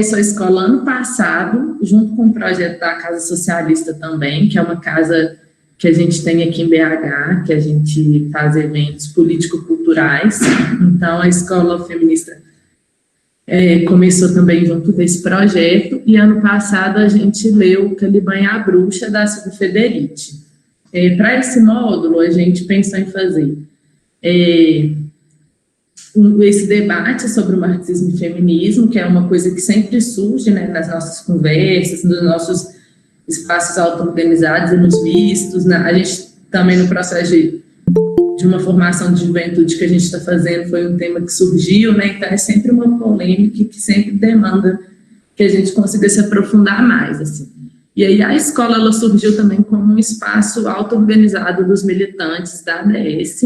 começou a escola ano passado, junto com o projeto da Casa Socialista também, que é uma casa que a gente tem aqui em BH, que a gente faz eventos político-culturais. Então, a escola feminista começou também junto desse projeto, e ano passado a gente leu Caliban e a Bruxa, da Silvia Federici. Para esse módulo, a gente pensou em fazer esse debate sobre o marxismo e feminismo, que é uma coisa que sempre surge, né, nas nossas conversas, nos nossos espaços auto-organizados e nos vistos, né? A gente também no processo de uma formação de juventude que a gente está fazendo foi um tema que surgiu, né, então é sempre uma polêmica que sempre demanda que a gente consiga se aprofundar mais, assim. E aí a escola, ela surgiu também como um espaço auto-organizado dos militantes da ADS,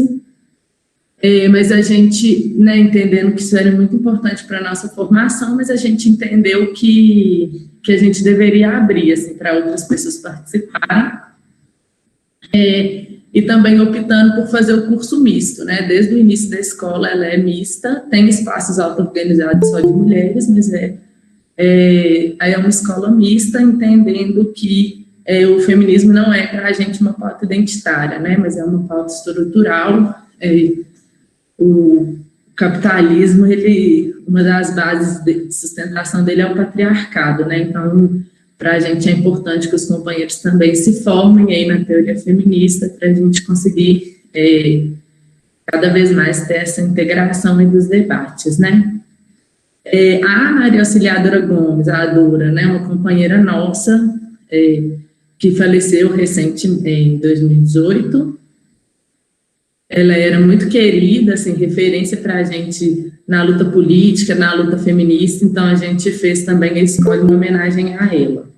mas a gente, né, entendendo que isso era muito importante para a nossa formação, mas a gente entendeu que a gente deveria abrir, assim, para outras pessoas participarem, e também optando por fazer o curso misto, né, desde o início da escola ela é mista, tem espaços auto-organizados só de mulheres, mas aí é uma escola mista, entendendo que o feminismo não é para a gente uma pauta identitária, né, mas é uma pauta estrutural. O capitalismo, uma das bases de sustentação dele é o patriarcado, né? Então, para a gente é importante que os companheiros também se formem aí na teoria feminista, para a gente conseguir cada vez mais ter essa integração entre os debates, né? A Maria Auxiliadora Gomes, a Dora, né, uma companheira nossa, que faleceu recentemente em 2018, ela era muito querida, assim, referência para a gente na luta política, na luta feminista, então a gente fez também a escola em homenagem a ela.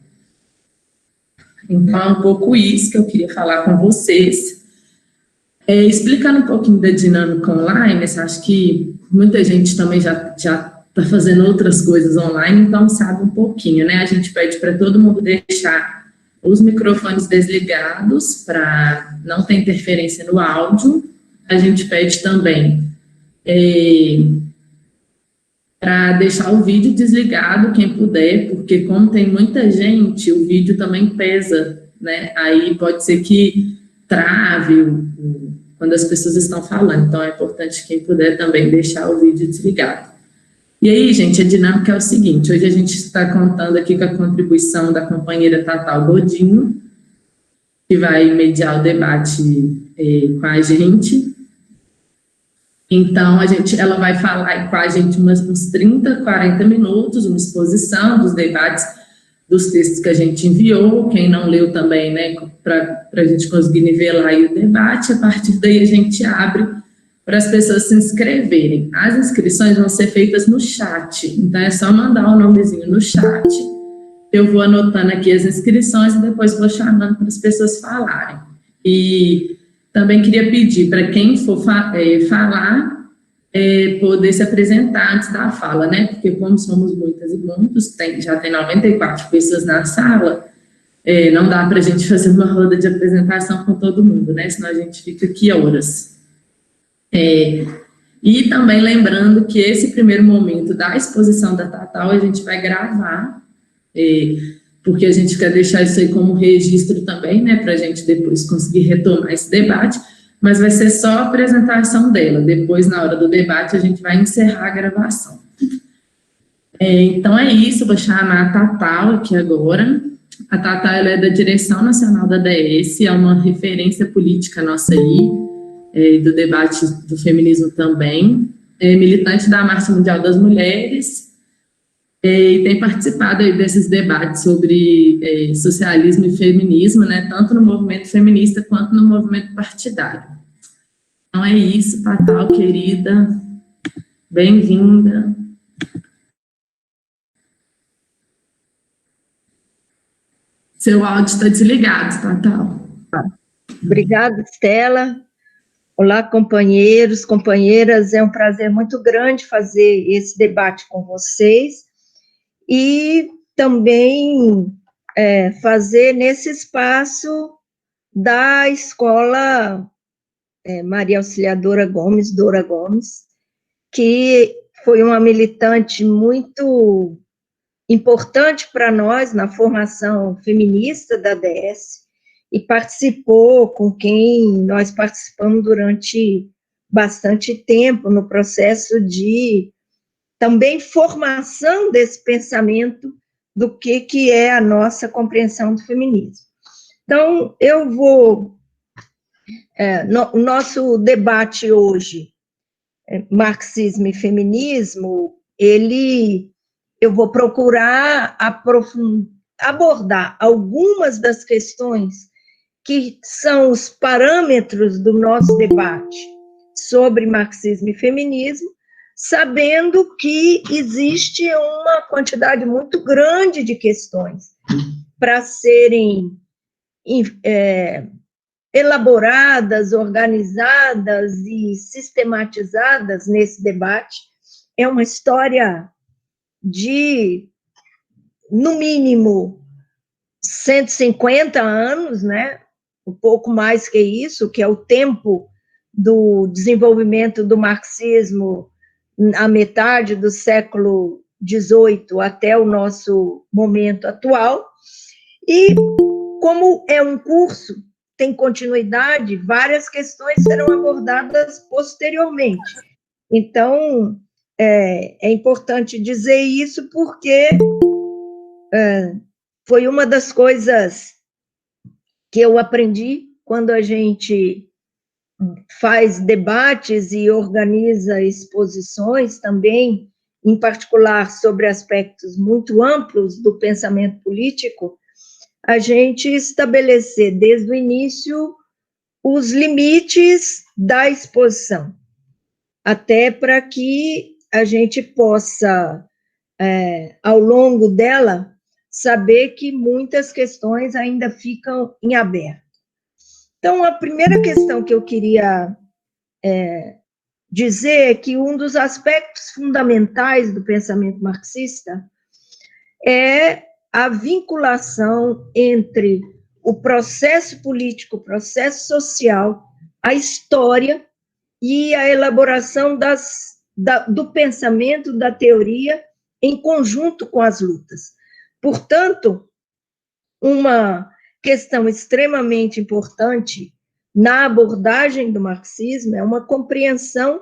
Então, é um pouco isso que eu queria falar com vocês. Explicando um pouquinho da dinâmica online, acho que muita gente também já está fazendo outras coisas online, então sabe um pouquinho, né? A gente pede para todo mundo deixar os microfones desligados para não ter interferência no áudio. A gente pede também para deixar o vídeo desligado, quem puder, porque como tem muita gente, o vídeo também pesa, né? Aí pode ser que trave quando as pessoas estão falando, então é importante quem puder também deixar o vídeo desligado. E aí, gente, a dinâmica é o seguinte, hoje a gente está contando aqui com a contribuição da companheira Tatal Godinho, que vai mediar o debate com a gente. Então, ela vai falar com a gente uns 30, 40 minutos, uma exposição dos debates, dos textos que a gente enviou, quem não leu também, né, para a gente conseguir nivelar aí o debate. A partir daí a gente abre para as pessoas se inscreverem. As inscrições vão ser feitas no chat, então é só mandar o nomezinho no chat, eu vou anotando aqui as inscrições e depois vou chamando para as pessoas falarem. E também queria pedir para quem for falar, poder se apresentar antes da fala, né? Porque como somos muitas e muitos, já tem 94 pessoas na sala, não dá para a gente fazer uma roda de apresentação com todo mundo, né? Senão a gente fica aqui horas. E também lembrando que esse primeiro momento da exposição da Tatal a gente vai gravar, porque a gente quer deixar isso aí como registro também, né, para a gente depois conseguir retomar esse debate, mas vai ser só a apresentação dela, depois, na hora do debate, a gente vai encerrar a gravação. Então é isso, vou chamar a Tatal aqui agora. A Tatal, ela é da Direção Nacional da DS, é uma referência política nossa aí, do debate do feminismo também, militante da Marcha Mundial das Mulheres, e tem participado aí desses debates sobre socialismo e feminismo, né, tanto no movimento feminista quanto no movimento partidário. Então é isso, Tatal, querida, bem-vinda. Seu áudio está desligado, Tatal. Obrigada, Estela. Olá, companheiros, companheiras, é um prazer muito grande fazer esse debate com vocês e também fazer nesse espaço da escola Maria Auxiliadora Gomes, Dora Gomes, que foi uma militante muito importante para nós na formação feminista da DS, e participou com quem nós participamos durante bastante tempo no processo de também formação desse pensamento do que é a nossa compreensão do feminismo. Então, eu vou... o nosso debate hoje, marxismo e feminismo, eu vou procurar abordar algumas das questões que são os parâmetros do nosso debate sobre marxismo e feminismo, sabendo que existe uma quantidade muito grande de questões para serem elaboradas, organizadas e sistematizadas nesse debate. É uma história de, no mínimo, 150 anos, né? Um pouco mais que isso, que é o tempo do desenvolvimento do marxismo a metade do século XVIII até o nosso momento atual. E, como é um curso, tem continuidade, várias questões serão abordadas posteriormente. Então, é importante dizer isso porque foi uma das coisas que eu aprendi quando a gente faz debates e organiza exposições também, em particular sobre aspectos muito amplos do pensamento político, a gente estabelecer desde o início os limites da exposição, até para que a gente possa, ao longo dela, saber que muitas questões ainda ficam em aberto. Então, a primeira questão que eu queria dizer é que um dos aspectos fundamentais do pensamento marxista é a vinculação entre o processo político, o processo social, a história e a elaboração do pensamento, da teoria, em conjunto com as lutas. Portanto, uma questão extremamente importante na abordagem do marxismo é uma compreensão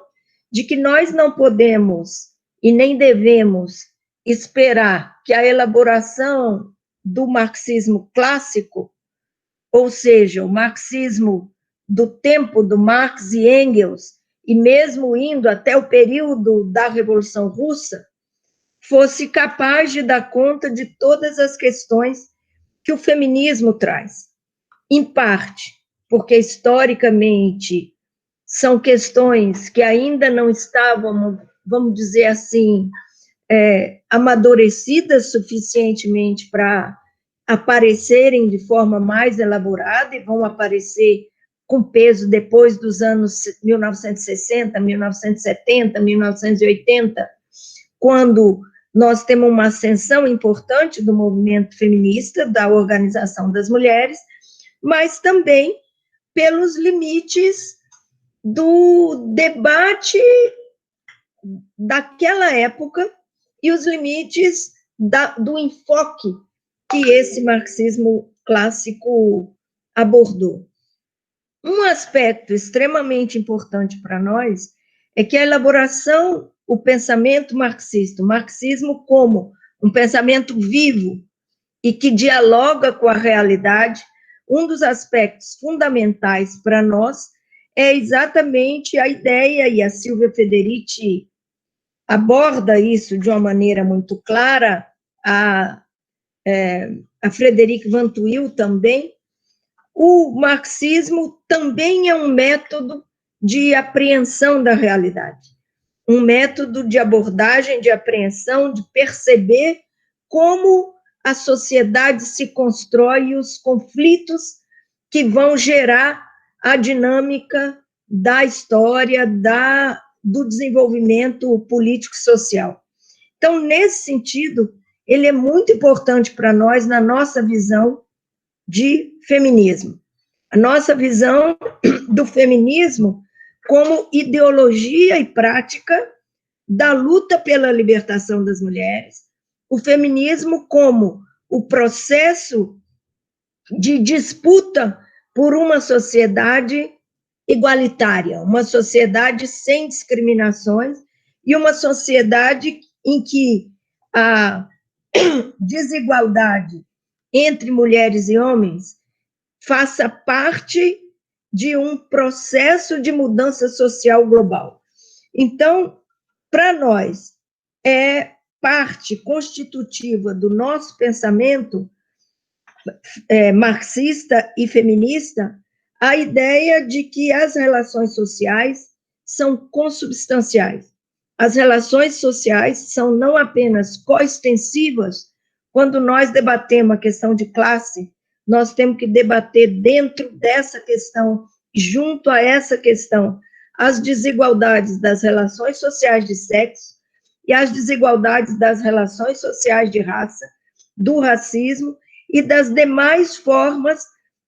de que nós não podemos e nem devemos esperar que a elaboração do marxismo clássico, ou seja, o marxismo do tempo do Marx e Engels, e mesmo indo até o período da Revolução Russa, fosse capaz de dar conta de todas as questões que o feminismo traz. Em parte, porque historicamente são questões que ainda não estavam, vamos dizer assim, amadurecidas suficientemente para aparecerem de forma mais elaborada, e vão aparecer com peso depois dos anos 1960, 1970, 1980, quando nós temos uma ascensão importante do movimento feminista, da organização das mulheres, mas também pelos limites do debate daquela época e os limites do enfoque que esse marxismo clássico abordou. Um aspecto extremamente importante para nós é que a elaboração, o pensamento marxista, o marxismo como um pensamento vivo e que dialoga com a realidade, um dos aspectos fundamentais para nós é exatamente a ideia, e a Silvia Federici aborda isso de uma maneira muito clara, a Frederic Van Tuyl também. O marxismo também é um método de apreensão da realidade, um método de abordagem, de apreensão, de perceber como a sociedade se constrói e os conflitos que vão gerar a dinâmica da história, do desenvolvimento político-social. Então, nesse sentido, ele é muito importante para nós, na nossa visão de feminismo. A nossa visão do feminismo como ideologia e prática da luta pela libertação das mulheres, o feminismo como o processo de disputa por uma sociedade igualitária, uma sociedade sem discriminações e uma sociedade em que a desigualdade entre mulheres e homens faça parte de um processo de mudança social global. Então, para nós, é parte constitutiva do nosso pensamento marxista e feminista a ideia de que as relações sociais são consubstanciais. As relações sociais são não apenas coextensivas. Quando nós debatemos a questão de classe, nós temos que debater dentro dessa questão, junto a essa questão, as desigualdades das relações sociais de sexo e as desigualdades das relações sociais de raça, do racismo e das demais formas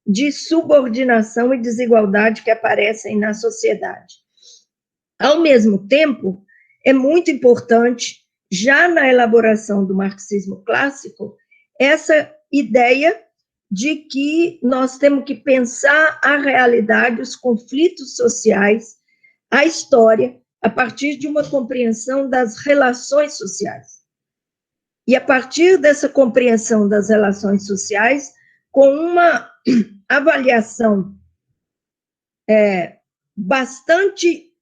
de subordinação e desigualdade que aparecem na sociedade. Ao mesmo tempo, é muito importante, já na elaboração do marxismo clássico, essa ideia de que nós temos que pensar a realidade, os conflitos sociais, a história, a partir de uma compreensão das relações sociais. E a partir dessa compreensão das relações sociais, com uma avaliação bastante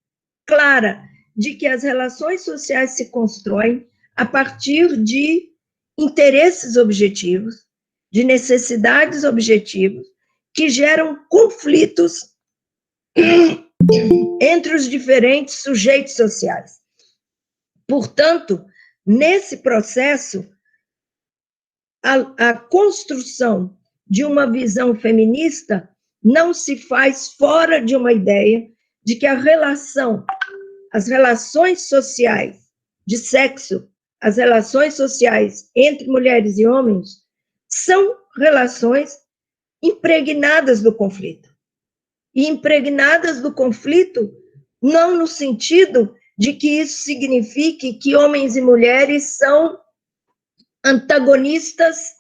clara de que as relações sociais se constroem a partir de interesses objetivos, de necessidades objetivas, que geram conflitos entre os diferentes sujeitos sociais. Portanto, nesse processo, a construção de uma visão feminista não se faz fora de uma ideia de que as relações sociais de sexo, as relações sociais entre mulheres e homens, são relações impregnadas do conflito. E impregnadas do conflito não no sentido de que isso signifique que homens e mulheres são antagonistas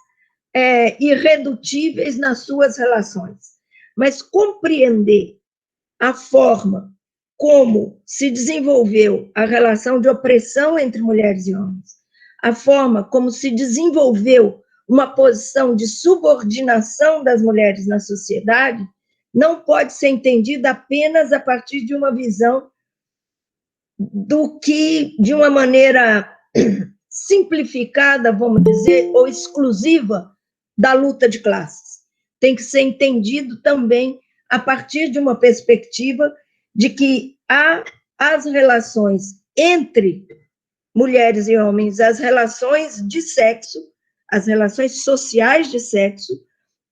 irredutíveis nas suas relações, mas compreender a forma como se desenvolveu a relação de opressão entre mulheres e homens, a forma como se desenvolveu uma posição de subordinação das mulheres na sociedade, não pode ser entendida apenas a partir de uma visão de uma maneira simplificada, vamos dizer, ou exclusiva da luta de classes. Tem que ser entendido também a partir de uma perspectiva de que as relações entre mulheres e homens, as relações de sexo, as relações sociais de sexo,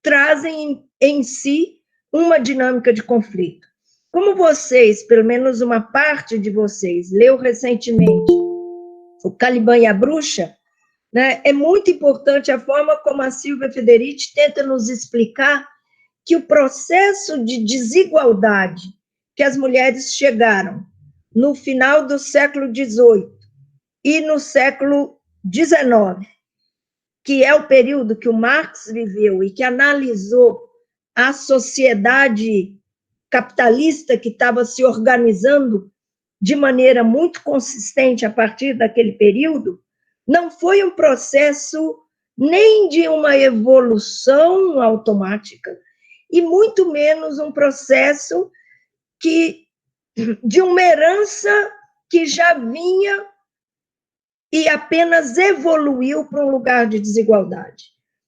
trazem em si uma dinâmica de conflito. Como vocês, pelo menos uma parte de vocês, leu recentemente o Caliban e a Bruxa, né, é muito importante a forma como a Silvia Federici tenta nos explicar que o processo de desigualdade que as mulheres chegaram no final do século XVIII e no século XIX, que é o período que o Marx viveu e que analisou a sociedade capitalista que estava se organizando de maneira muito consistente a partir daquele período, não foi um processo nem de uma evolução automática, e muito menos um processo de uma herança que já vinha e apenas evoluiu para um lugar de desigualdade.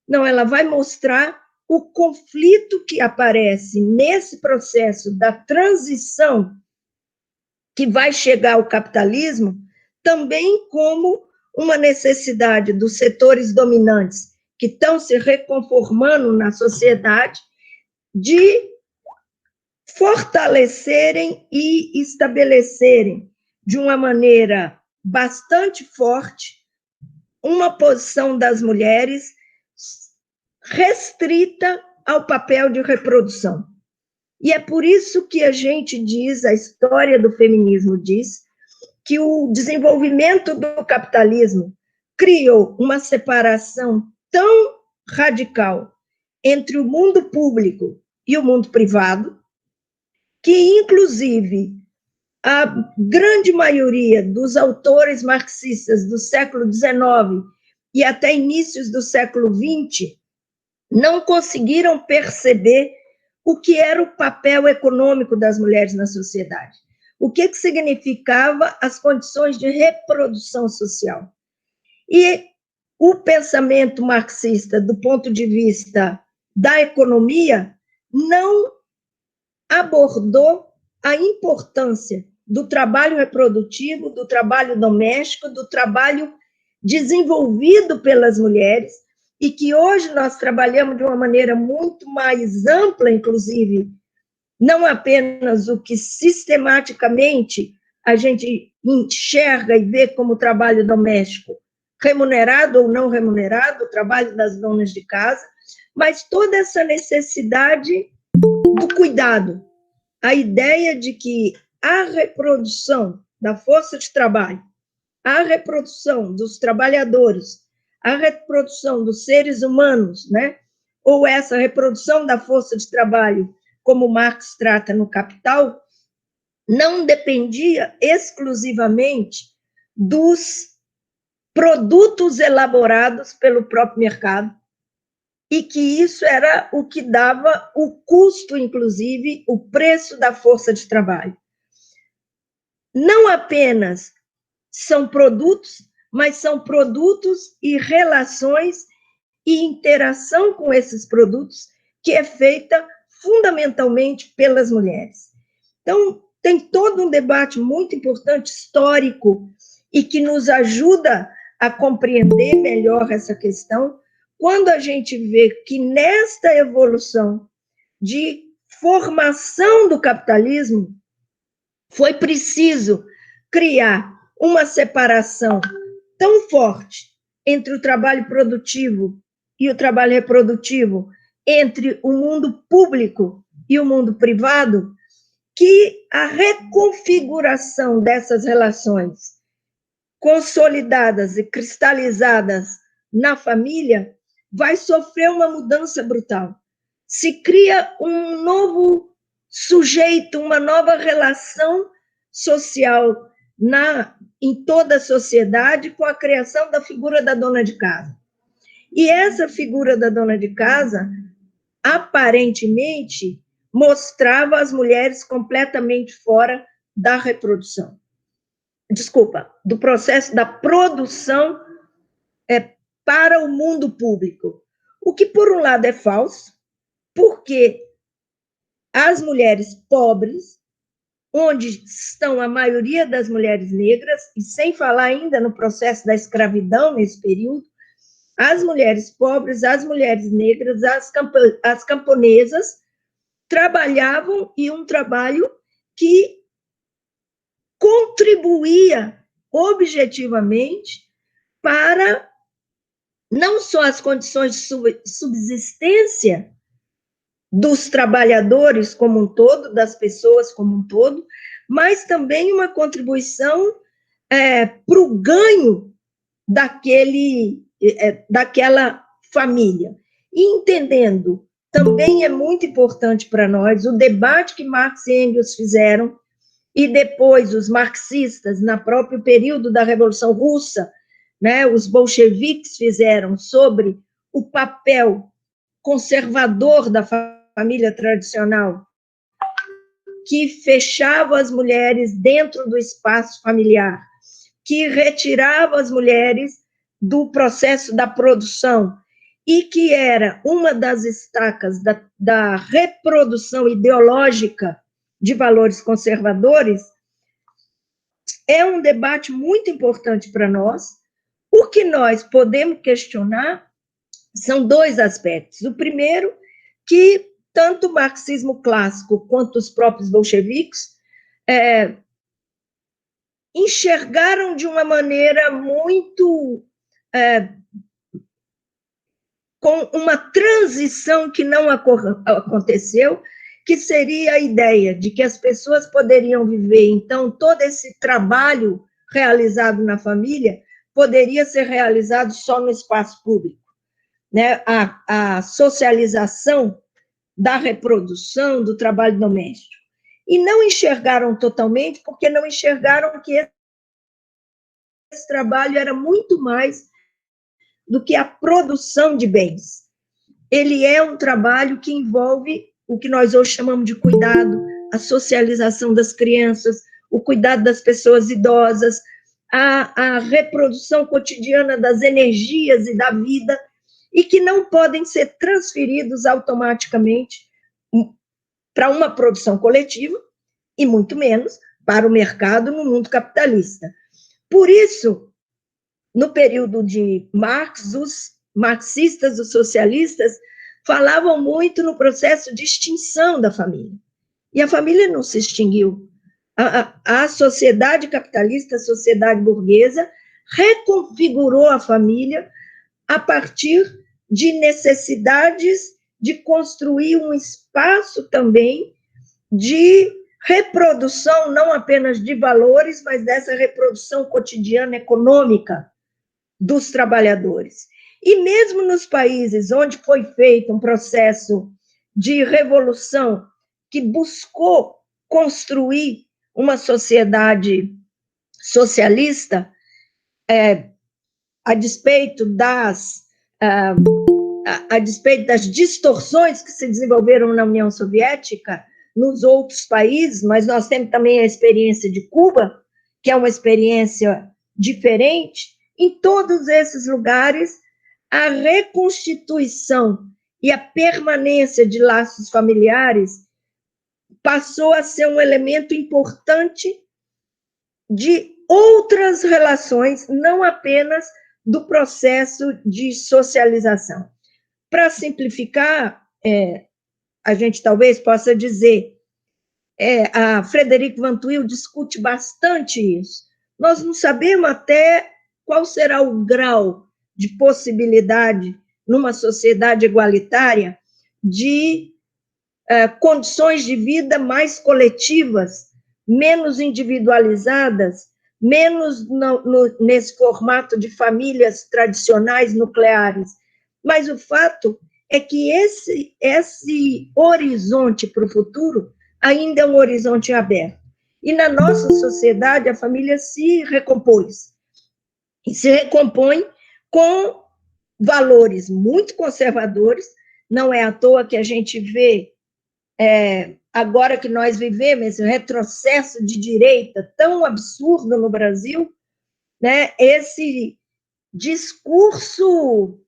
Não, ela vai mostrar o conflito que aparece nesse processo da transição que vai chegar ao capitalismo, também como uma necessidade dos setores dominantes que estão se reconformando na sociedade de fortalecerem e estabelecerem de uma maneira bastante forte uma posição das mulheres restrita ao papel de reprodução. E é por isso que a gente diz, a história do feminismo diz, que o desenvolvimento do capitalismo criou uma separação tão radical entre o mundo público e o mundo privado, que, inclusive, a grande maioria dos autores marxistas do século XIX e até inícios do século XX não conseguiram perceber o que era o papel econômico das mulheres na sociedade, o que significava as condições de reprodução social. E o pensamento marxista, do ponto de vista da economia, não abordou a importância do trabalho reprodutivo, do trabalho doméstico, do trabalho desenvolvido pelas mulheres, e que hoje nós trabalhamos de uma maneira muito mais ampla, inclusive, não apenas o que sistematicamente a gente enxerga e vê como trabalho doméstico, remunerado ou não remunerado, o trabalho das donas de casa, mas toda essa necessidade do cuidado, a ideia de que a reprodução da força de trabalho, a reprodução dos trabalhadores, a reprodução dos seres humanos, né? Ou essa reprodução da força de trabalho, como Marx trata no Capital, não dependia exclusivamente dos produtos elaborados pelo próprio mercado, e que isso era o que dava o custo, inclusive, o preço da força de trabalho. Não apenas são produtos, mas são produtos e relações e interação com esses produtos que é feita fundamentalmente pelas mulheres. Então, tem todo um debate muito importante, histórico, e que nos ajuda a compreender melhor essa questão, quando a gente vê que nesta evolução de formação do capitalismo, foi preciso criar uma separação tão forte entre o trabalho produtivo e o trabalho reprodutivo, entre o mundo público e o mundo privado, que a reconfiguração dessas relações consolidadas e cristalizadas na família vai sofrer uma mudança brutal. Se cria um novo sujeito, uma nova relação social em toda a sociedade, com a criação da figura da dona de casa. E essa figura da dona de casa, aparentemente, mostrava as mulheres completamente fora da reprodução. Desculpa, do processo da produção para o mundo público. O que, por um lado, é falso, porque as mulheres pobres, onde estão a maioria das mulheres negras, e sem falar ainda no processo da escravidão nesse período, as mulheres pobres, as mulheres negras, as camponesas, trabalhavam, e um trabalho que contribuía objetivamente para não só as condições de subsistência dos trabalhadores como um todo, das pessoas como um todo, mas também uma contribuição para o ganho daquela família. E entendendo, também é muito importante para nós, o debate que Marx e Engels fizeram, e depois os marxistas, no próprio período da Revolução Russa, né, os bolcheviques fizeram sobre o papel conservador da família tradicional, que fechava as mulheres dentro do espaço familiar, que retirava as mulheres do processo da produção, e que era uma das estacas da reprodução ideológica de valores conservadores. É um debate muito importante para nós. O que nós podemos questionar são dois aspectos. O primeiro, que tanto o marxismo clássico quanto os próprios bolcheviques enxergaram de uma maneira muito... com uma transição que não aconteceu, que seria a ideia de que as pessoas poderiam viver, então, todo esse trabalho realizado na família poderia ser realizado só no espaço público, né? A socialização da reprodução, do trabalho doméstico. E não enxergaram totalmente, porque não enxergaram que esse trabalho era muito mais do que a produção de bens. Ele é um trabalho que envolve o que nós hoje chamamos de cuidado, a socialização das crianças, o cuidado das pessoas idosas, a reprodução cotidiana das energias e da vida, e que não podem ser transferidos automaticamente para uma produção coletiva, e muito menos para o mercado no mundo capitalista. Por isso, no período de Marx, os marxistas, os socialistas, falavam muito no processo de extinção da família. E a família não se extinguiu. A sociedade capitalista, a sociedade burguesa, reconfigurou a família a partir de necessidades de construir um espaço também de reprodução, não apenas de valores, mas dessa reprodução cotidiana econômica dos trabalhadores. E mesmo nos países onde foi feito um processo de revolução que buscou construir uma sociedade socialista, a despeito das distorções que se desenvolveram na União Soviética, nos outros países, mas nós temos também a experiência de Cuba, que é uma experiência diferente. Em todos esses lugares, a reconstituição e a permanência de laços familiares passou a ser um elemento importante de outras relações, não apenas do processo de socialização. Para simplificar, a gente talvez possa dizer, a Frederic Van Tuyl discute bastante isso. Nós não sabemos até qual será o grau de possibilidade, numa sociedade igualitária, de condições de vida mais coletivas, menos individualizadas, menos nesse formato de famílias tradicionais nucleares. Mas o fato é que esse horizonte para o futuro ainda é um horizonte aberto. E na nossa sociedade, a família se recompôs. E se recompõe com valores muito conservadores. Não é à toa que a gente vê, agora que nós vivemos esse retrocesso de direita tão absurdo no Brasil, né, esse discurso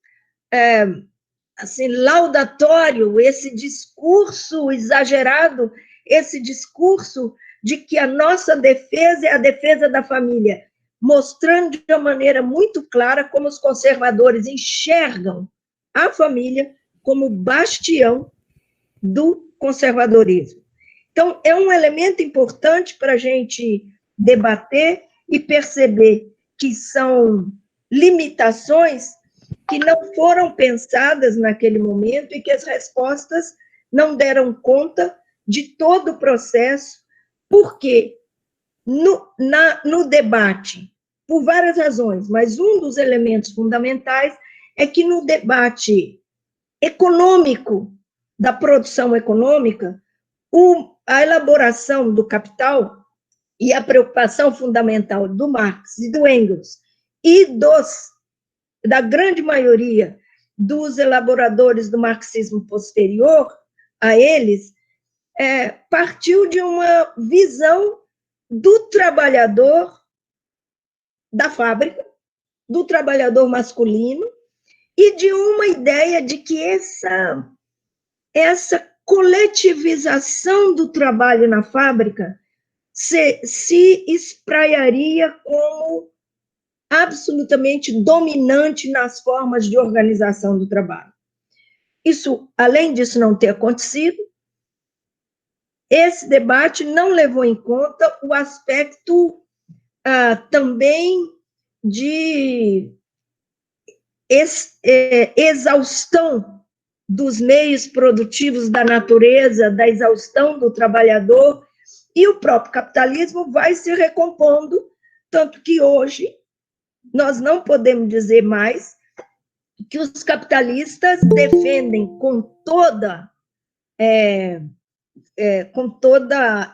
assim, laudatório, esse discurso exagerado, esse discurso de que a nossa defesa é a defesa da família, mostrando de uma maneira muito clara como os conservadores enxergam a família como bastião do conservadorismo. Então, é um elemento importante para a gente debater e perceber que são limitações que não foram pensadas naquele momento e que as respostas não deram conta de todo o processo, porque no debate, por várias razões, mas um dos elementos fundamentais é que no debate econômico, da produção econômica, a elaboração do capital e a preocupação fundamental do Marx e do Engels e da grande maioria dos elaboradores do marxismo posterior a eles, partiu de uma visão do trabalhador da fábrica, do trabalhador masculino, e de uma ideia de que essa coletivização do trabalho na fábrica se espraiaria como absolutamente dominante nas formas de organização do trabalho. Isso, além disso não ter acontecido, esse debate não levou em conta o aspecto também de exaustão dos meios produtivos da natureza, da exaustão do trabalhador, e o próprio capitalismo vai se recompondo, tanto que hoje nós não podemos dizer mais que os capitalistas defendem com toda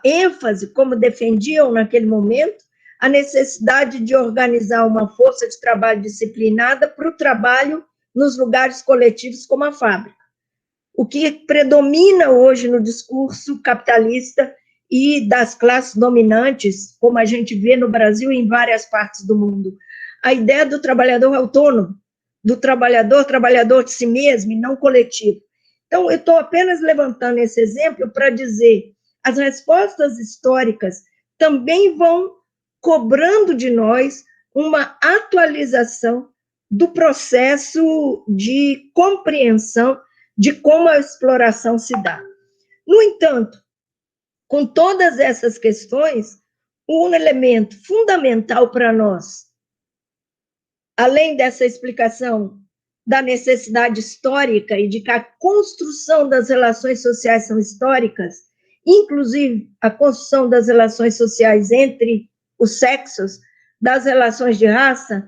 ênfase, como defendiam naquele momento, a necessidade de organizar uma força de trabalho disciplinada para o trabalho nos lugares coletivos, como a fábrica. O que predomina hoje no discurso capitalista e das classes dominantes, como a gente vê no Brasil e em várias partes do mundo, a ideia do trabalhador autônomo, do trabalhador de si mesmo e não coletivo. Então, eu estou apenas levantando esse exemplo para dizer, as respostas históricas também vão cobrando de nós uma atualização do processo de compreensão de como a exploração se dá. No entanto, com todas essas questões, um elemento fundamental para nós, além dessa explicação da necessidade histórica e de que a construção das relações sociais são históricas, inclusive a construção das relações sociais entre os sexos, das relações de raça,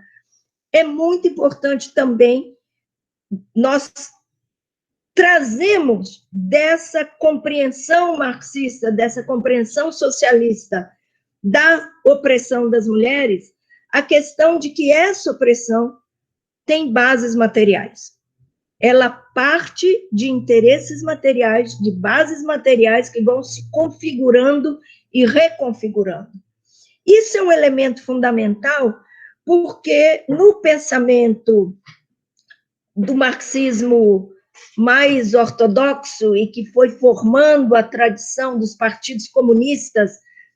é muito importante também nós trazemos dessa compreensão marxista, dessa compreensão socialista da opressão das mulheres, a questão de que essa opressão tem bases materiais. Ela parte de interesses materiais, de bases materiais que vão se configurando e reconfigurando. Isso é um elemento fundamental, porque no pensamento do marxismo mais ortodoxo e que foi formando a tradição dos partidos comunistas,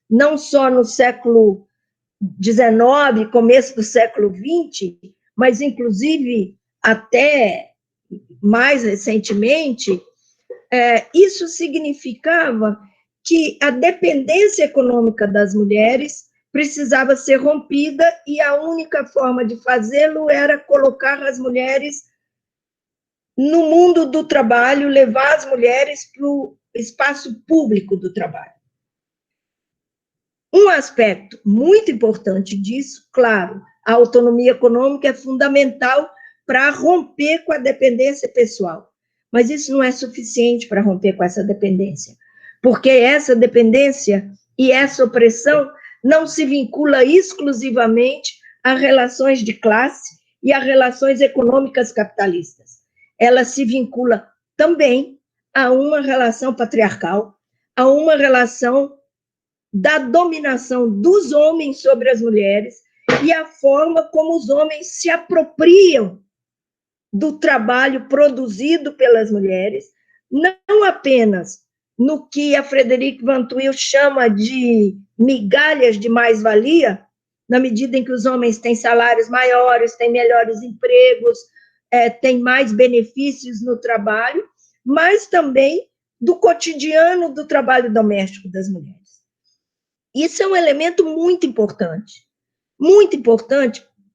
não só no século XIX, começo do século XX, mas inclusive até mais recentemente, isso significava que a dependência econômica das mulheres precisava ser rompida e a única forma de fazê-lo era colocar as mulheres no mundo do trabalho, levar as mulheres para o espaço público do trabalho. Um aspecto muito importante disso, claro, a autonomia econômica é fundamental para romper com a dependência pessoal, mas isso não é suficiente para romper com essa dependência, porque essa dependência e essa opressão não se vincula exclusivamente a relações de classe e a relações econômicas capitalistas. Ela se vincula também a uma relação patriarcal, a uma relação da dominação dos homens sobre as mulheres e a forma como os homens se apropriam do trabalho produzido pelas mulheres, não apenas no que a Frederic Van Tuyl chama de migalhas de mais-valia, na medida em que os homens têm salários maiores, têm melhores empregos, têm mais benefícios no trabalho, mas também do cotidiano do trabalho doméstico das mulheres. Isso é um elemento muito importante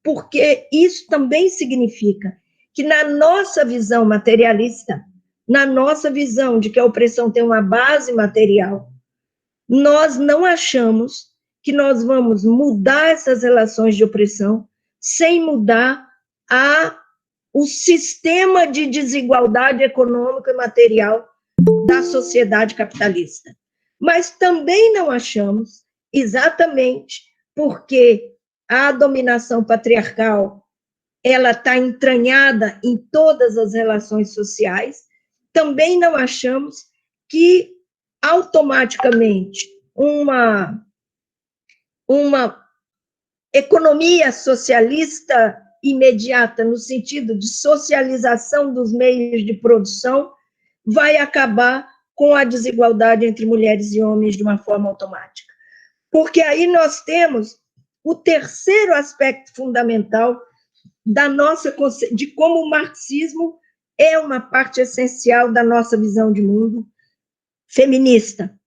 porque isso também significa que na nossa visão materialista, na nossa visão de que a opressão tem uma base material, nós não achamos que nós vamos mudar essas relações de opressão sem mudar o sistema de desigualdade econômica e material da sociedade capitalista. Mas também não achamos, exatamente porque a dominação patriarcal ela está entranhada em todas as relações sociais, também não achamos que automaticamente uma economia socialista imediata, no sentido de socialização dos meios de produção, vai acabar com a desigualdade entre mulheres e homens de uma forma automática. Porque aí nós temos o terceiro aspecto fundamental de como o marxismo é uma parte essencial da nossa visão de mundo feminista,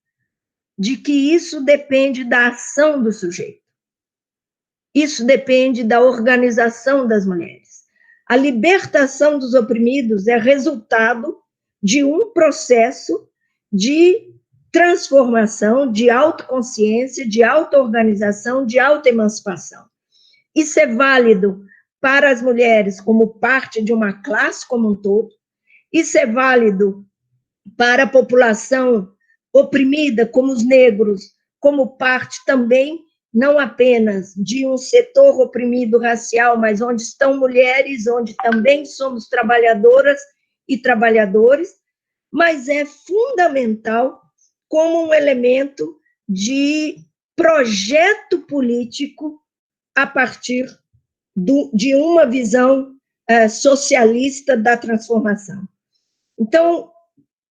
de que isso depende da ação do sujeito. Isso depende da organização das mulheres. A libertação dos oprimidos é resultado de um processo de transformação, de autoconsciência, de auto-organização, de autoemancipação. Isso é válido para as mulheres como parte de uma classe como um todo. Isso é válido para a população oprimida, como os negros, como parte também, não apenas de um setor oprimido racial, mas onde estão mulheres, onde também somos trabalhadoras e trabalhadores, mas é fundamental como um elemento de projeto político a partir de uma visão socialista da transformação. Então,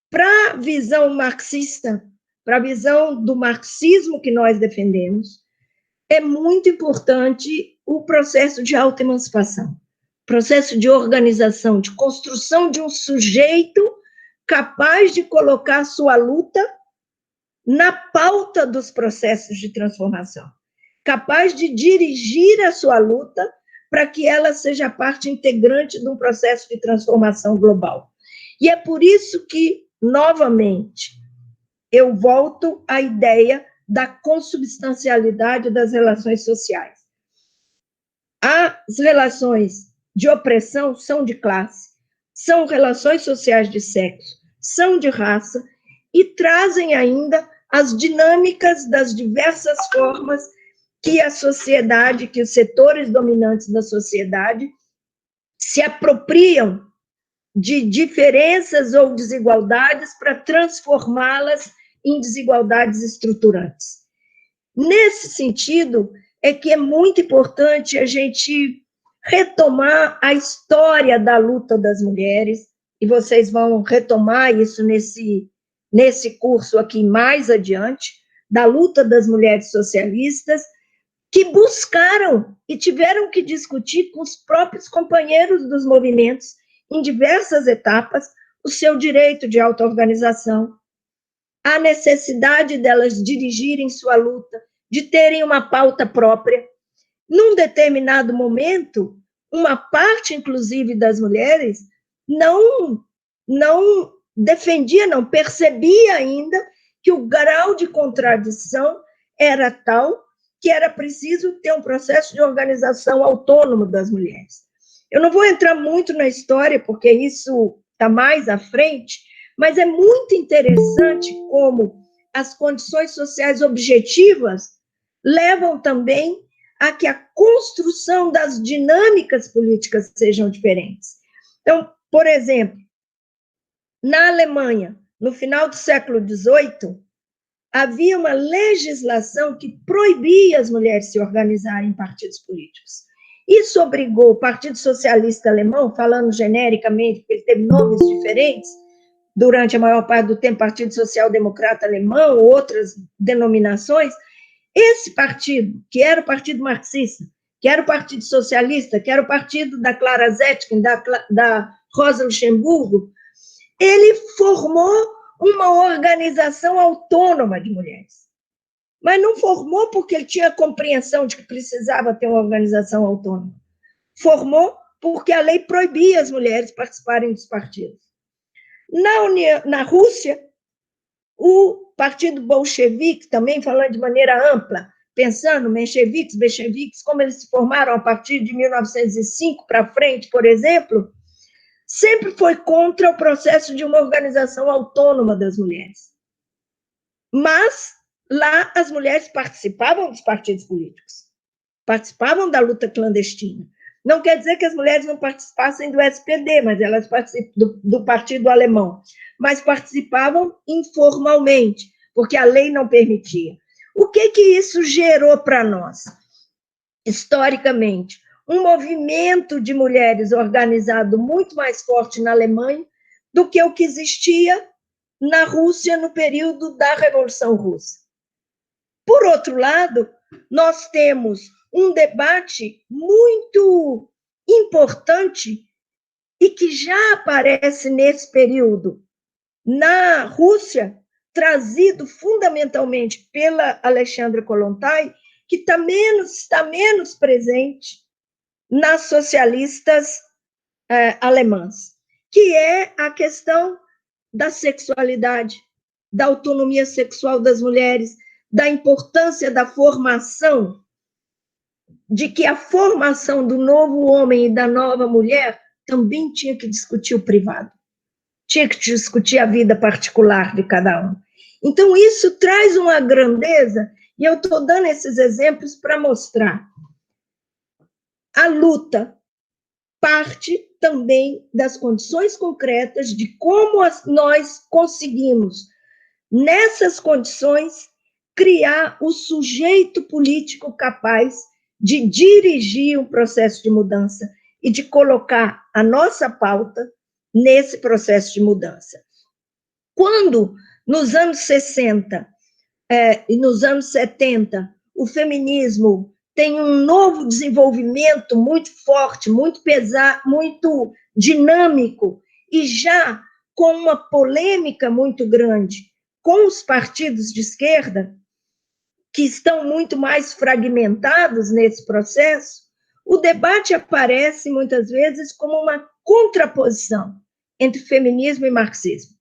para a visão marxista, para a visão do marxismo que nós defendemos, é muito importante o processo de autoemancipação, processo de organização, de construção de um sujeito capaz de colocar sua luta na pauta dos processos de transformação, capaz de dirigir a sua luta para que ela seja parte integrante de um processo de transformação global. E é por isso que, novamente, eu volto à ideia da consubstancialidade das relações sociais. As relações de opressão são de classe, são relações sociais de sexo, são de raça e trazem ainda as dinâmicas das diversas formas que a sociedade, que os setores dominantes da sociedade se apropriam de diferenças ou desigualdades para transformá-las em desigualdades estruturantes. Nesse sentido, é que é muito importante a gente retomar a história da luta das mulheres, e vocês vão retomar isso nesse curso aqui mais adiante, da luta das mulheres socialistas, que buscaram e tiveram que discutir com os próprios companheiros dos movimentos, em diversas etapas, o seu direito de auto-organização, a necessidade delas dirigirem sua luta, de terem uma pauta própria. Num determinado momento, uma parte, inclusive, das mulheres não defendia, não percebia ainda que o grau de contradição era tal que era preciso ter um processo de organização autônomo das mulheres. Eu não vou entrar muito na história, porque isso está mais à frente, mas é muito interessante como as condições sociais objetivas levam também a que a construção das dinâmicas políticas sejam diferentes. Então, por exemplo, na Alemanha, no final do século XVIII, havia uma legislação que proibia as mulheres se organizarem em partidos políticos. Isso obrigou o Partido Socialista Alemão, falando genericamente, porque ele teve nomes diferentes, durante a maior parte do tempo, Partido Social Democrata Alemão, outras denominações, esse partido, que era o Partido Marxista, que era o Partido Socialista, que era o partido da Clara Zetkin, da Rosa Luxemburgo, ele formou uma organização autônoma de mulheres. Mas não formou porque ele tinha compreensão de que precisava ter uma organização autônoma. Formou porque a lei proibia as mulheres participarem dos partidos. Na Rússia, o partido bolchevique, também falando de maneira ampla, pensando mencheviques, como eles se formaram a partir de 1905 para frente, por exemplo, sempre foi contra o processo de uma organização autônoma das mulheres. Mas lá as mulheres participavam dos partidos políticos, participavam da luta clandestina. Não quer dizer que as mulheres não participassem do SPD, mas elas participam do partido alemão, mas participavam informalmente, porque a lei não permitia. O que isso gerou para nós? Historicamente, um movimento de mulheres organizado muito mais forte na Alemanha do que o que existia na Rússia no período da Revolução Russa. Por outro lado, nós temos um debate muito importante e que já aparece nesse período na Rússia, trazido fundamentalmente pela Alexandra Kollontai, que está menos presente nas socialistas alemãs, que é a questão da sexualidade, da autonomia sexual das mulheres, da importância da formação de que a formação do novo homem e da nova mulher também tinha que discutir o privado, tinha que discutir a vida particular de cada um. Então, isso traz uma grandeza, e eu estou dando esses exemplos para mostrar. A luta parte também das condições concretas de como nós conseguimos, nessas condições, criar o sujeito político capaz de dirigir um processo de mudança e de colocar a nossa pauta nesse processo de mudança. Quando, nos anos 60 e nos anos 70, o feminismo tem um novo desenvolvimento muito forte, muito pesado, muito dinâmico, e já com uma polêmica muito grande com os partidos de esquerda, que estão muito mais fragmentados nesse processo, o debate aparece muitas vezes como uma contraposição entre feminismo e marxismo.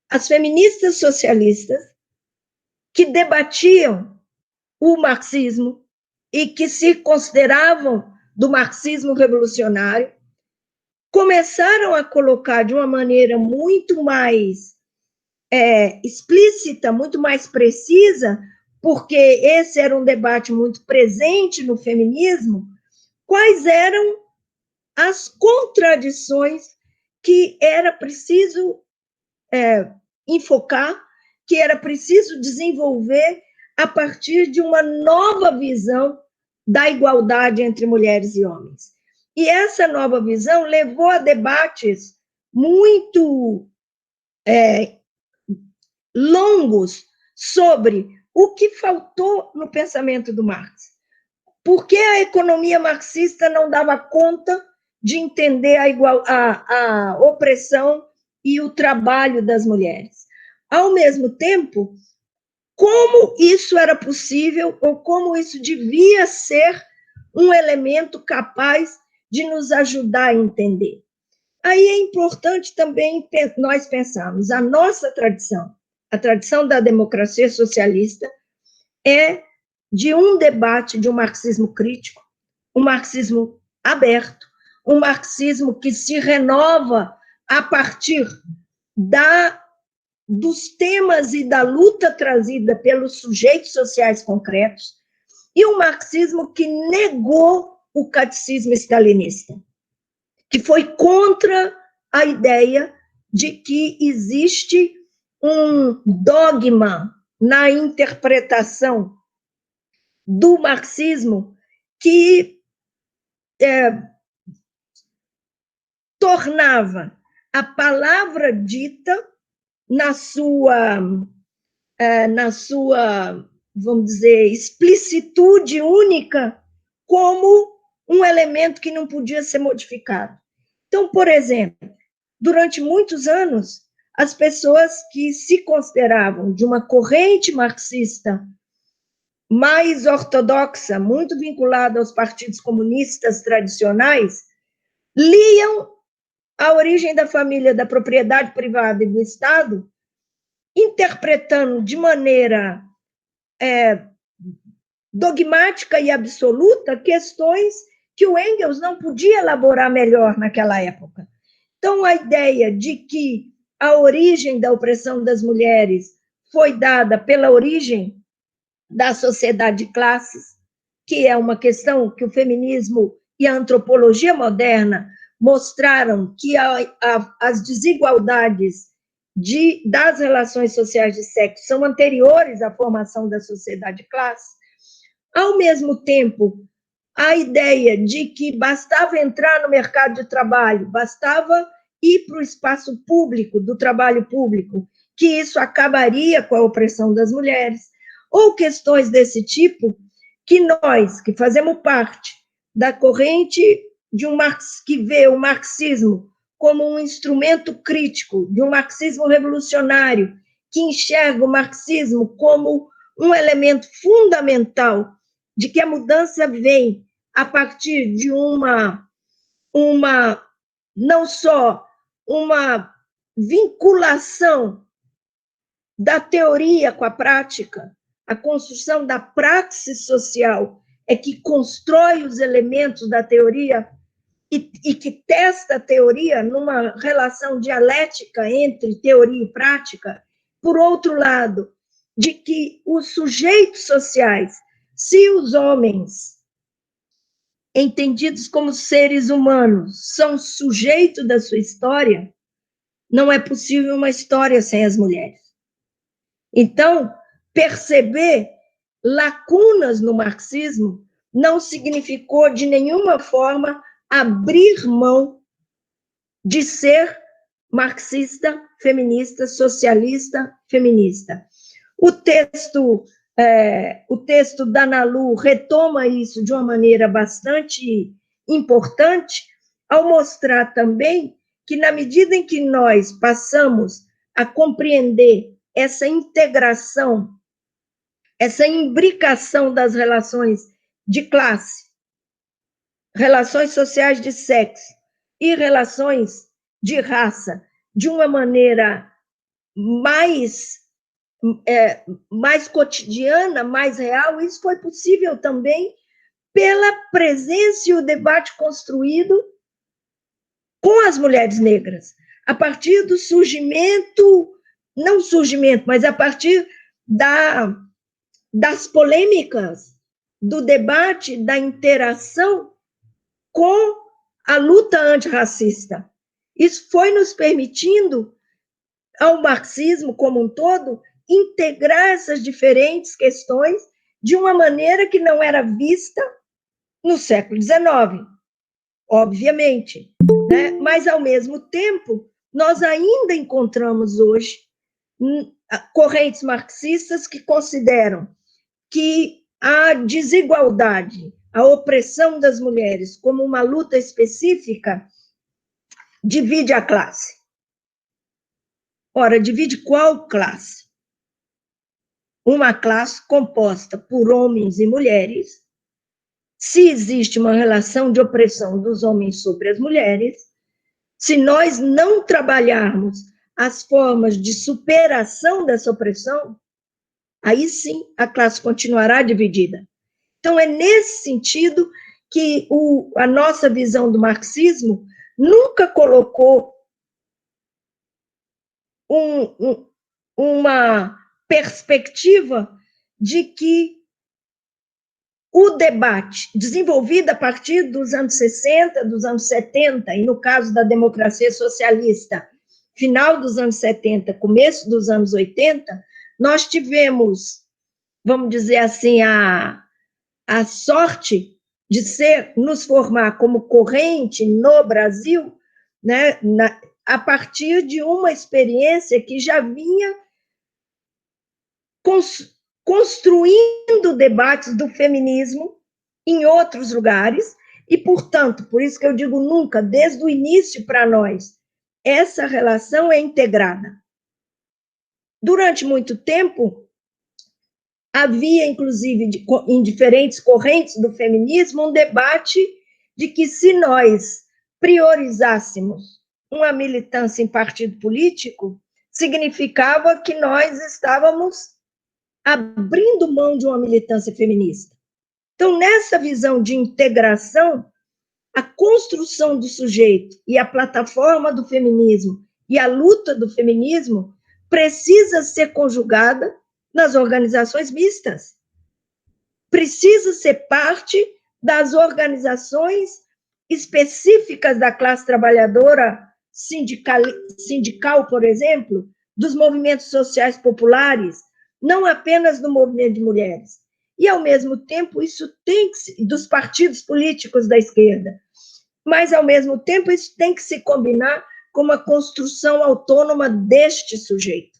As feministas socialistas, que debatiam o marxismo e que se consideravam do marxismo revolucionário, começaram a colocar de uma maneira muito mais explícita, muito mais precisa, porque esse era um debate muito presente no feminismo, quais eram as contradições que era preciso enfocar, que era preciso desenvolver a partir de uma nova visão da igualdade entre mulheres e homens. E essa nova visão levou a debates muito longos sobre o que faltou no pensamento do Marx. Por que a economia marxista não dava conta de entender a opressão e o trabalho das mulheres? Ao mesmo tempo, como isso era possível ou como isso devia ser um elemento capaz de nos ajudar a entender. Aí é importante também nós pensarmos, a nossa tradição, a tradição da democracia socialista, é de um debate de um marxismo crítico, um marxismo aberto, um marxismo que se renova a partir dos temas e da luta trazida pelos sujeitos sociais concretos, e um marxismo que negou o catecismo stalinista, que foi contra a ideia de que existe um dogma na interpretação do marxismo que tornava a palavra dita na sua, vamos dizer, explicitude única como um elemento que não podia ser modificado. Então, por exemplo, durante muitos anos, as pessoas que se consideravam de uma corrente marxista mais ortodoxa, muito vinculada aos partidos comunistas tradicionais, liam A Origem da Família, da Propriedade Privada e do Estado, interpretando de maneira dogmática e absoluta questões que o Engels não podia elaborar melhor naquela época. Então, a ideia de que a origem da opressão das mulheres foi dada pela origem da sociedade de classes, que é uma questão que o feminismo e a antropologia moderna mostraram que as desigualdades das relações sociais de sexo são anteriores à formação da sociedade de classe. Ao mesmo tempo, a ideia de que bastava entrar no mercado de trabalho, bastava ir para o espaço público, do trabalho público, que isso acabaria com a opressão das mulheres, ou questões desse tipo, que nós, que fazemos parte da corrente de um que vê o marxismo como um instrumento crítico, de um marxismo revolucionário, que enxerga o marxismo como um elemento fundamental de que a mudança vem a partir de não só uma vinculação da teoria com a prática, a construção da praxis social é que constrói os elementos da teoria e que testa a teoria numa relação dialética entre teoria e prática. Por outro lado, de que os sujeitos sociais, se os homens, entendidos como seres humanos, são sujeitos da sua história, não é possível uma história sem as mulheres. Então, perceber lacunas no marxismo não significou, de nenhuma forma, abrir mão de ser marxista, feminista, socialista, feminista. O texto da Nalu retoma isso de uma maneira bastante importante, ao mostrar também que, na medida em que nós passamos a compreender essa integração, essa imbricação das relações de classe, relações sociais de sexo e relações de raça, de uma maneira mais cotidiana, mais real, isso foi possível também pela presença e o debate construído com as mulheres negras, a partir do surgimento, não surgimento, mas a partir das polêmicas, do debate, da interação com a luta antirracista. Isso foi nos permitindo, ao marxismo como um todo, integrar essas diferentes questões de uma maneira que não era vista no século XIX, obviamente, né? Mas, ao mesmo tempo, nós ainda encontramos hoje correntes marxistas que consideram que a desigualdade, a opressão das mulheres como uma luta específica divide a classe. Ora, divide qual classe? Uma classe composta por homens e mulheres. Se existe uma relação de opressão dos homens sobre as mulheres, se nós não trabalharmos as formas de superação dessa opressão, aí sim a classe continuará dividida. Então, é nesse sentido que a nossa visão do marxismo nunca colocou uma perspectiva de que o debate desenvolvido a partir dos anos 60, dos anos 70, e no caso da democracia socialista, final dos anos 70, começo dos anos 80, nós tivemos, vamos dizer assim, a sorte de nos formar como corrente no Brasil, né, a partir de uma experiência que já vinha construindo debates do feminismo em outros lugares, e, portanto, por isso que eu digo nunca, desde o início para nós, essa relação é integrada. Durante muito tempo, havia, inclusive, em diferentes correntes do feminismo, um debate de que, se nós priorizássemos uma militância em partido político, significava que nós estávamos abrindo mão de uma militância feminista. Então, nessa visão de integração, a construção do sujeito e a plataforma do feminismo e a luta do feminismo precisa ser conjugada nas organizações mistas. Precisa ser parte das organizações específicas da classe trabalhadora sindical, por exemplo, dos movimentos sociais populares, não apenas do movimento de mulheres. E, ao mesmo tempo, isso tem que dos partidos políticos da esquerda. Mas, ao mesmo tempo, isso tem que se combinar com uma construção autônoma deste sujeito,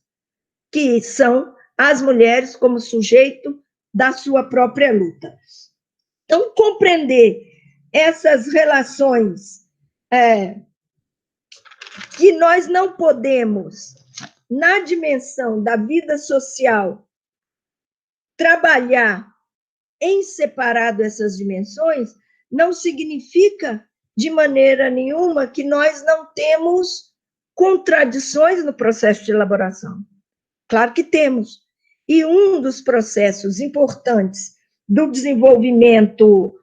que são as mulheres como sujeito da sua própria luta. Então, compreender essas relações que nós não podemos, na dimensão da vida social, trabalhar em separado essas dimensões, não significa, de maneira nenhuma, que nós não temos contradições no processo de elaboração. Claro que temos. E um dos processos importantes do desenvolvimento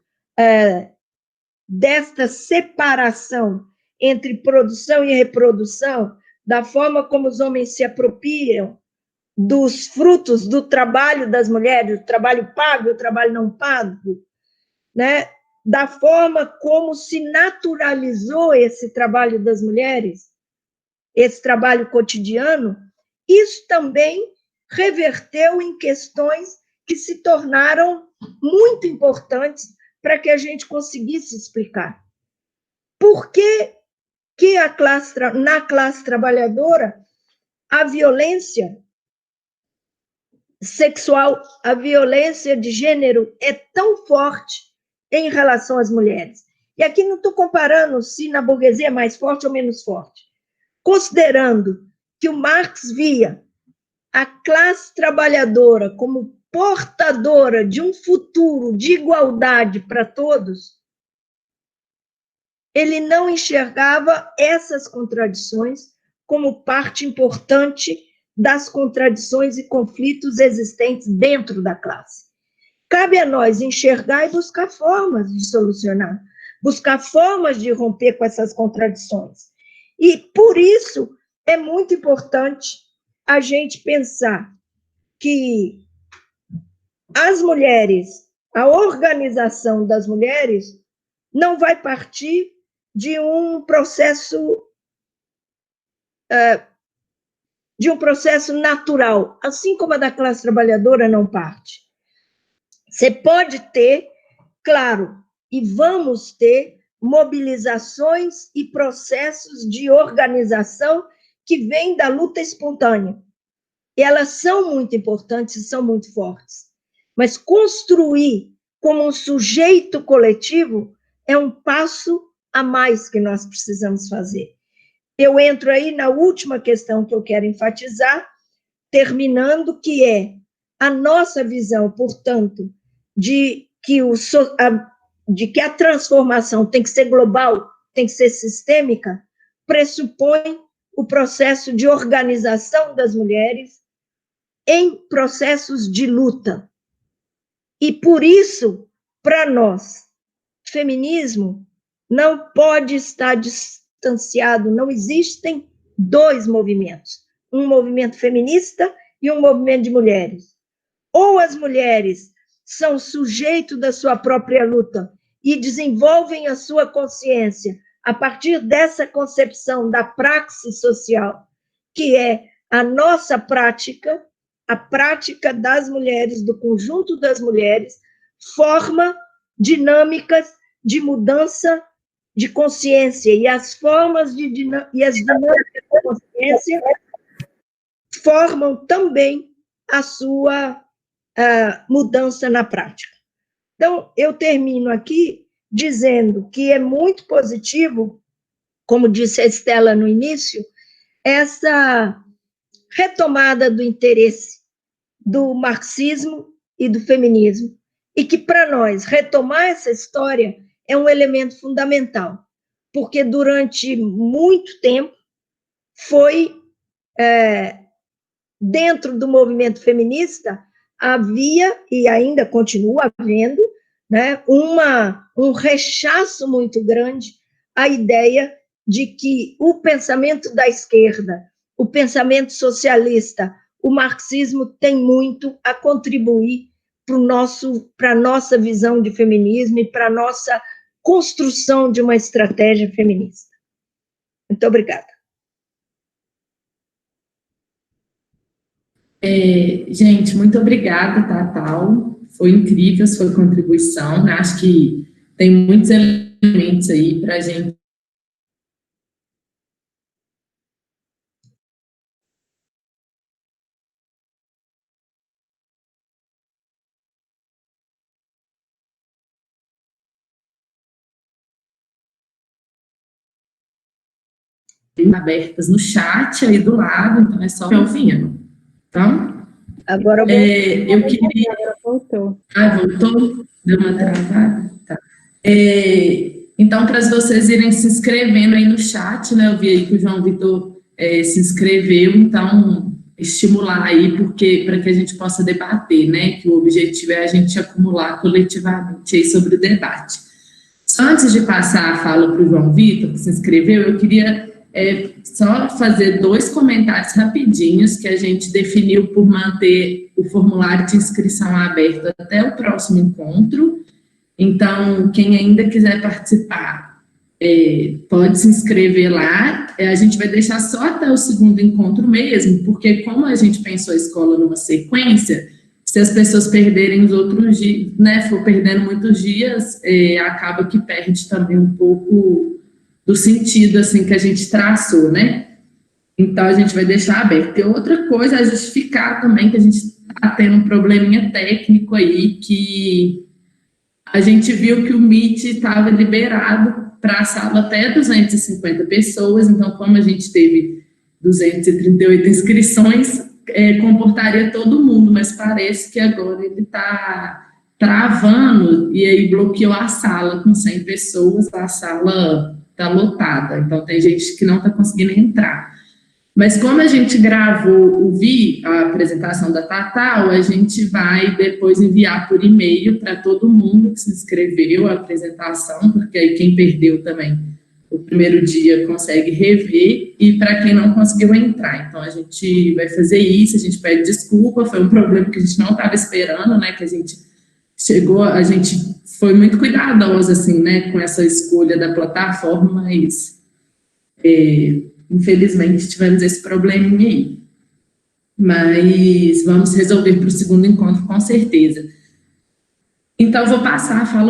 desta separação entre produção e reprodução, da forma como os homens se apropriam dos frutos do trabalho das mulheres, o trabalho pago e o trabalho não pago, né? Da forma como se naturalizou esse trabalho das mulheres, esse trabalho cotidiano, isso também reverteu em questões que se tornaram muito importantes para que a gente conseguisse explicar. Por que na classe trabalhadora a violência sexual, a violência de gênero é tão forte em relação às mulheres? E aqui não estou comparando se na burguesia é mais forte ou menos forte, considerando que o Marx via a classe trabalhadora como portadora de um futuro de igualdade para todos, ele não enxergava essas contradições como parte importante das contradições e conflitos existentes dentro da classe. Cabe a nós enxergar e buscar formas de solucionar, buscar formas de romper com essas contradições. E, por isso, é muito importante a gente pensar que as mulheres, a organização das mulheres, não vai partir de um processo natural, assim como a da classe trabalhadora não parte. Você pode ter, claro, e vamos ter mobilizações e processos de organização que vêm da luta espontânea. E elas são muito importantes e são muito fortes. Mas construir como um sujeito coletivo é um passo a mais que nós precisamos fazer. Eu entro aí na última questão que eu quero enfatizar, terminando, que é a nossa visão, portanto, de que a transformação tem que ser global, tem que ser sistêmica, pressupõe o processo de organização das mulheres em processos de luta. E, por isso, para nós, feminismo não pode estar distanciado, não existem dois movimentos, um movimento feminista e um movimento de mulheres. Ou as mulheres são sujeito da sua própria luta e desenvolvem a sua consciência a partir dessa concepção da praxis social, que é a nossa prática, a prática das mulheres, do conjunto das mulheres, forma dinâmicas de mudança de consciência, e as formas e as dinâmicas de consciência formam também a sua mudança na prática. Então, eu termino aqui dizendo que é muito positivo, como disse a Estela no início, essa retomada do interesse do marxismo e do feminismo, e que, para nós, retomar essa história é um elemento fundamental, porque durante muito tempo foi, dentro do movimento feminista, havia, e ainda continua havendo, né, um rechaço muito grande à ideia de que o pensamento da esquerda, o pensamento socialista, o marxismo tem muito a contribuir para a nossa visão de feminismo e para a nossa construção de uma estratégia feminista. Muito obrigada. Gente, muito obrigada, Tatal. Foi incrível a sua contribuição. Acho que tem muitos elementos aí para a gente abertas no chat aí do lado, então é só ouvindo. Então, agora eu queria... Agora voltou. Voltou? Deu uma travada? Tá. Então, para vocês irem se inscrevendo aí no chat, né, eu vi aí que o João Vitor se inscreveu, então, estimular aí, porque para que a gente possa debater, né, que o objetivo é a gente acumular coletivamente aí sobre o debate. Só antes de passar a fala para o João Vitor, que se inscreveu, eu queria só fazer 2 comentários rapidinhos, que a gente definiu por manter o formulário de inscrição aberto até o próximo encontro. Então, quem ainda quiser participar, pode se inscrever lá. A gente vai deixar só até o segundo encontro mesmo, porque como a gente pensou a escola numa sequência, se as pessoas perderem os outros dias, né, for perdendo muitos dias, acaba que perde também um pouco do sentido, assim, que a gente traçou, né? Então, a gente vai deixar aberto. E outra coisa é justificar também que a gente está tendo um probleminha técnico aí, que a gente viu que o Meet estava liberado para a sala até 250 pessoas, então, como a gente teve 238 inscrições, comportaria todo mundo, mas parece que agora ele está travando e aí bloqueou a sala com 100 pessoas, a sala está lotada, então tem gente que não está conseguindo entrar. Mas como a gente gravou a apresentação da Tatal, a gente vai depois enviar por e-mail para todo mundo que se inscreveu a apresentação, porque aí quem perdeu também o primeiro dia consegue rever, e para quem não conseguiu entrar. Então, a gente vai fazer isso, a gente pede desculpa, foi um problema que a gente não estava esperando, né, que a gente foi muito cuidadosa, assim, né, com essa escolha da plataforma, mas infelizmente tivemos esse probleminha aí. Mas vamos resolver para o segundo encontro, com certeza. Então, vou passar a fala